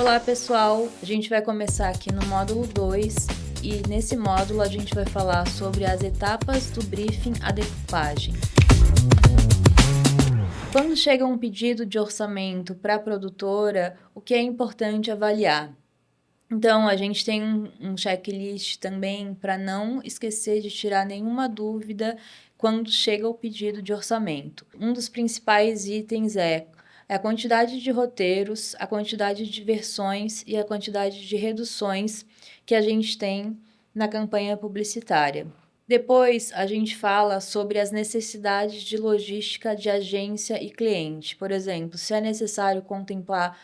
Olá pessoal, a gente vai começar aqui no módulo 2 e nesse módulo a gente vai falar sobre as etapas do briefing à decupagem. Quando chega um pedido de orçamento para a produtora, o que é importante avaliar? Então, a gente tem um checklist também para não esquecer de tirar nenhuma dúvida quando chega o pedido de orçamento. Um dos principais itens é a quantidade de roteiros, a quantidade de versões e a quantidade de reduções que a gente tem na campanha publicitária. Depois, a gente fala sobre as necessidades de logística de agência e cliente. Por exemplo, se é necessário contemplar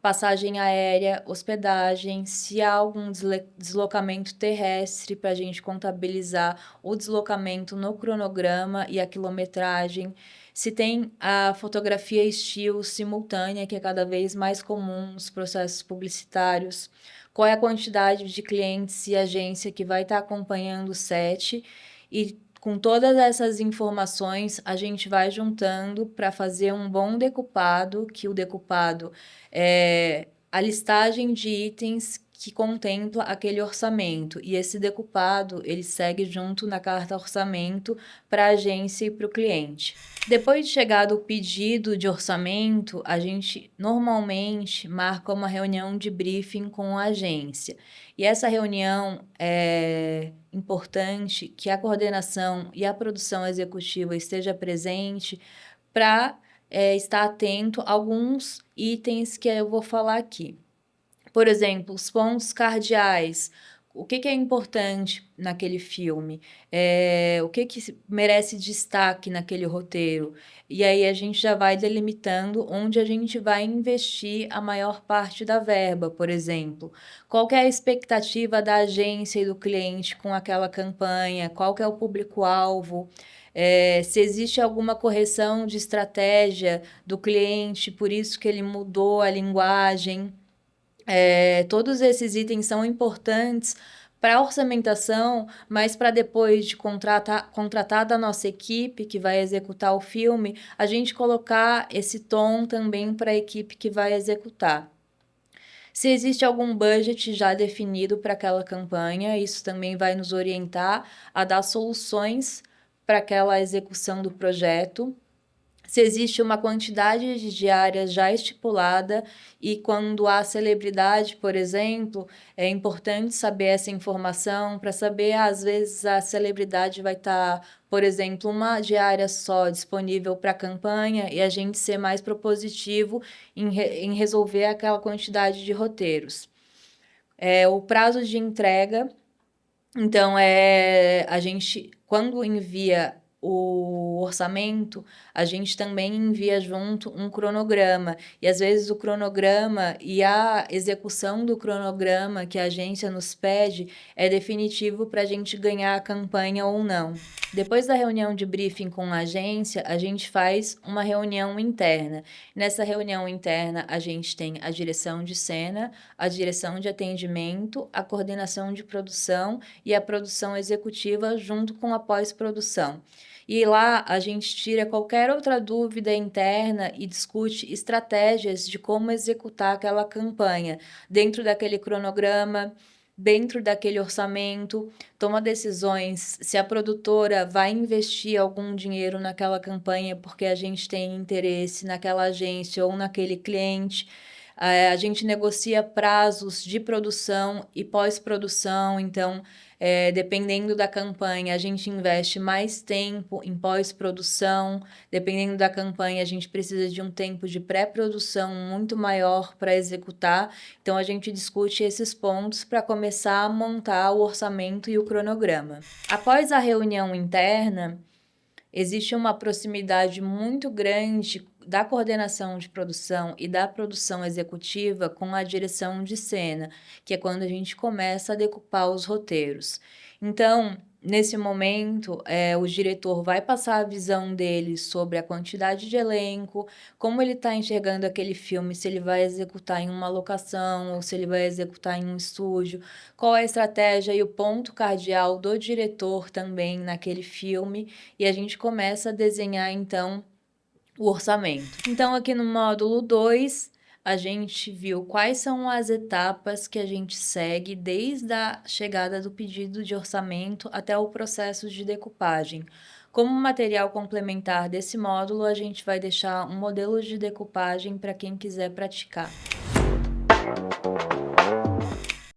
passagem aérea, hospedagem, se há algum deslocamento terrestre para a gente contabilizar o deslocamento no cronograma e a quilometragem, se tem a fotografia estilo simultânea, que é cada vez mais comum nos processos publicitários, qual é a quantidade de clientes e agência que vai estar acompanhando o set e com todas essas informações, a gente vai juntando para fazer um bom decupado, que o decupado é a listagem de itens que contempla aquele orçamento. E esse decupado, ele segue junto na carta orçamento para a agência e para o cliente. Depois de chegado o pedido de orçamento, a gente normalmente marca uma reunião de briefing com a agência. E essa reunião é importante que a coordenação e a produção executiva esteja presente para estar atento a alguns itens que eu vou falar aqui. Por exemplo, os pontos cardeais. O que é importante naquele filme? O que merece destaque naquele roteiro? E aí a gente já vai delimitando onde a gente vai investir a maior parte da verba, por exemplo. Qual que é a expectativa da agência e do cliente com aquela campanha? Qual que é o público-alvo? Se existe alguma correção de estratégia do cliente, por isso que ele mudou a linguagem. Todos esses itens são importantes para a orçamentação, mas para depois de contratar da nossa equipe que vai executar o filme, a gente colocar esse tom também para a equipe que vai executar. Se existe algum budget já definido para aquela campanha, isso também vai nos orientar a dar soluções para aquela execução do projeto. Se existe uma quantidade de diárias já estipulada e quando há celebridade, por exemplo, é importante saber essa informação para saber, às vezes, a celebridade vai estar, por exemplo, uma diária só disponível para a campanha e a gente ser mais propositivo em resolver aquela quantidade de roteiros. O prazo de entrega, então, a gente, quando envia o orçamento, a gente também envia junto um cronograma. E às vezes o cronograma e a execução do cronograma que a agência nos pede é definitivo para a gente ganhar a campanha ou não. Depois da reunião de briefing com a agência, a gente faz uma reunião interna. Nessa reunião interna, a gente tem a direção de cena, a direção de atendimento, a coordenação de produção e a produção executiva junto com a pós-produção. E lá a gente tira qualquer outra dúvida interna e discute estratégias de como executar aquela campanha dentro daquele cronograma, dentro daquele orçamento, toma decisões se a produtora vai investir algum dinheiro naquela campanha porque a gente tem interesse naquela agência ou naquele cliente. A gente negocia prazos de produção e pós-produção, então, dependendo da campanha, a gente investe mais tempo em pós-produção, dependendo da campanha, a gente precisa de um tempo de pré-produção muito maior para executar, então a gente discute esses pontos para começar a montar o orçamento e o cronograma. Após a reunião interna, existe uma proximidade muito grande da coordenação de produção e da produção executiva com a direção de cena, que é quando a gente começa a decupar os roteiros. Então, nesse momento, o diretor vai passar a visão dele sobre a quantidade de elenco, como ele está enxergando aquele filme, se ele vai executar em uma locação ou se ele vai executar em um estúdio, qual é a estratégia e o ponto cardeal do diretor também naquele filme, e a gente começa a desenhar, então, o orçamento. Então, aqui no módulo 2, a gente viu quais são as etapas que a gente segue desde a chegada do pedido de orçamento até o processo de decupagem. Como material complementar desse módulo, a gente vai deixar um modelo de decupagem para quem quiser praticar.